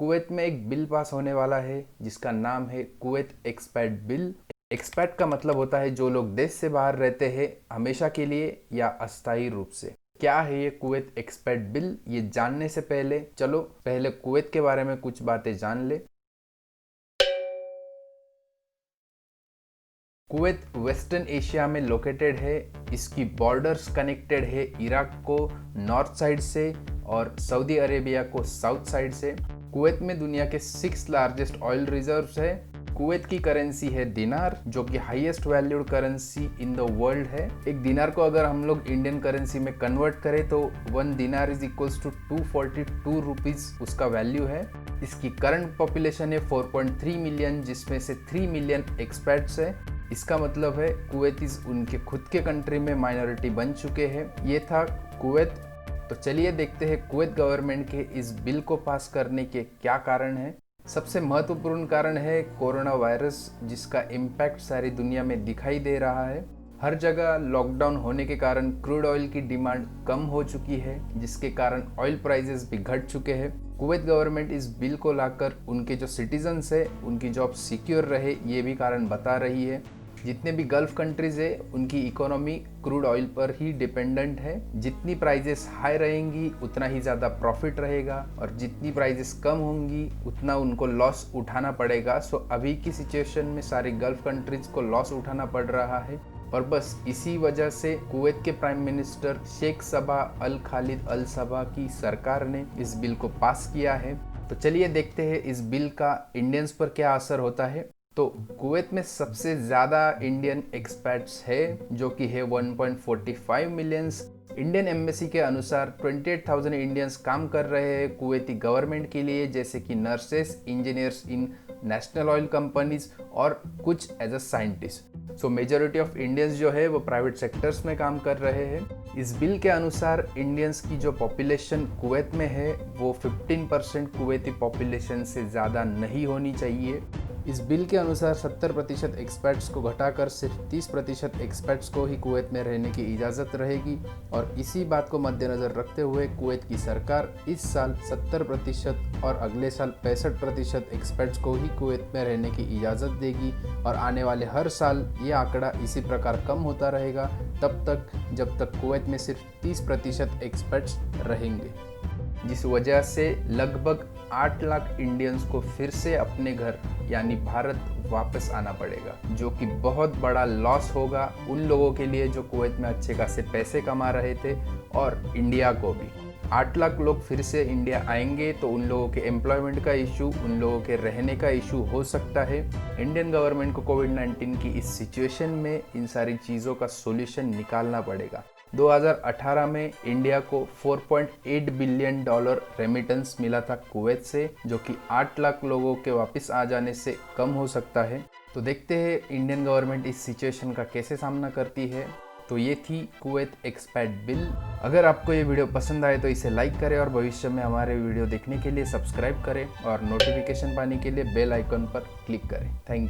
Kuwait में एक bill pass होने वाला है जिसका नाम है कुवैत एक्सपैट बिल। एक्सपैट का मतलब होता है जो लोग देश से बाहर रहते हैं हमेशा के लिए या अस्थायी रूप से। क्या है ये कुवैत एक्सपैट बिल, ये जानने से पहले चलो पहले कुवैत के बारे में कुछ बातें जान ले। कुवैत वेस्टर्न एशिया में लोकेटेड है। इसकी बॉर्डर्स कनेक्टेड है इराक को नॉर्थ साइड से और सऊदी अरेबिया को साउथ साइड से। कुवैत में दुनिया के 6 लार्जेस्ट ऑयल रिजर्व्स है। कुवैत की करेंसी है दिनार, जो कि highest valued currency in the world है। एक दिनार को अगर हम लोग इंडियन करेंसी में कन्वर्ट करें तो 1 दिनार इज इक्वल्स टू 242 रुपीज उसका वैल्यू है। इसकी करंट पॉपुलेशन है 4.3 मिलियन, जिसमें से 3 मिलियन एक्सपैट्स है। इसका मतलब है कुवैतीज उनके खुद के कंट्री में माइनॉरिटी बन चुके हैं। ये था कुवैत। तो चलिए देखते हैं कुवैत गवर्नमेंट के इस बिल को पास करने के क्या कारण हैं। सबसे महत्वपूर्ण कारण है कोरोना वायरस, जिसका इम्पैक्ट सारी दुनिया में दिखाई दे रहा है। हर जगह लॉकडाउन होने के कारण क्रूड ऑयल की डिमांड कम हो चुकी है, जिसके कारण ऑयल प्राइसेस भी घट चुके हैं। कुवैत गवर्नमेंट इस बिल को लाकर उनके जो सिटीजन्स है उनकी जॉब सिक्योर रहे, ये भी कारण बता रही है। जितने भी गल्फ कंट्रीज है उनकी इकोनॉमी क्रूड ऑयल पर ही डिपेंडेंट है। जितनी प्राइजेस हाई रहेंगी उतना ही ज़्यादा प्रॉफिट रहेगा, और जितनी प्राइजेस कम होंगी उतना उनको लॉस उठाना पड़ेगा। सो अभी की सिचुएशन में सारी गल्फ कंट्रीज को लॉस उठाना पड़ रहा है। और बस इसी वजह से कुवैत के प्राइम मिनिस्टर शेख सबाह अल खालिद अल सबाह की सरकार ने इस बिल को पास किया है। तो चलिए देखते हैं इस बिल का इंडियंस पर क्या असर होता है। तो कुवैत में सबसे ज़्यादा इंडियन एक्सपैट्स है, जो कि है 1.45 मिलियंस। इंडियन एम्बेसी के अनुसार 28,000 इंडियंस काम कर रहे हैं कुवैती गवर्नमेंट के लिए, जैसे कि nurses, engineers in national oil companies और कुछ as a scientist. So majority of Indians जो है वो प्राइवेट सेक्टर्स में काम कर रहे हैं। इस बिल के अनुसार इंडियंस की जो पॉपुलेशन कुवैत में है वो 15% कुवैती पॉपुलेशन से ज़्यादा नहीं होनी चाहिए। इस बिल के अनुसार 70% एक्सपैट्स को घटाकर सिर्फ 30% एक्सपैट्स को ही कुवैत में रहने की इजाज़त रहेगी। और इसी बात को मद्देनज़र रखते हुए कुवैत की सरकार इस साल 70% और अगले साल 65% एक्सपैट्स को ही कुवैत में रहने की इजाज़त देगी। और आने वाले हर साल ये आंकड़ा इसी प्रकार कम होता रहेगा, तब तक जब तक कुवैत में सिर्फ 30% एक्सपैट्स रहेंगे, जिस वजह से लगभग 8 लाख इंडियंस को फिर से अपने घर यानी भारत वापस आना पड़ेगा, जो कि बहुत बड़ा लॉस होगा उन लोगों के लिए जो कुवैत में अच्छे खासे पैसे कमा रहे थे, और इंडिया को भी। 8 लाख लोग फिर से इंडिया आएंगे तो उन लोगों के एम्प्लॉयमेंट का इशू, उन लोगों के रहने का इशू हो सकता है। इंडियन गवर्नमेंट को कोविड-19 की इस सिचुएशन में इन सारी चीज़ों का सोल्यूशन निकालना पड़ेगा। 2018 में इंडिया को $4.8 बिलियन रेमिटेंस मिला था कुवैत से, जो कि 8 लाख लोगों के वापस आ जाने से कम हो सकता है। तो देखते हैं इंडियन गवर्नमेंट इस सिचुएशन का कैसे सामना करती है। तो ये थी कुवैत एक्सपैट बिल। अगर आपको ये वीडियो पसंद आए तो इसे लाइक करें, और भविष्य में हमारे वीडियो देखने के लिए सब्सक्राइब करें, और नोटिफिकेशन पाने के लिए बेल आइकन पर क्लिक करें। Thank you.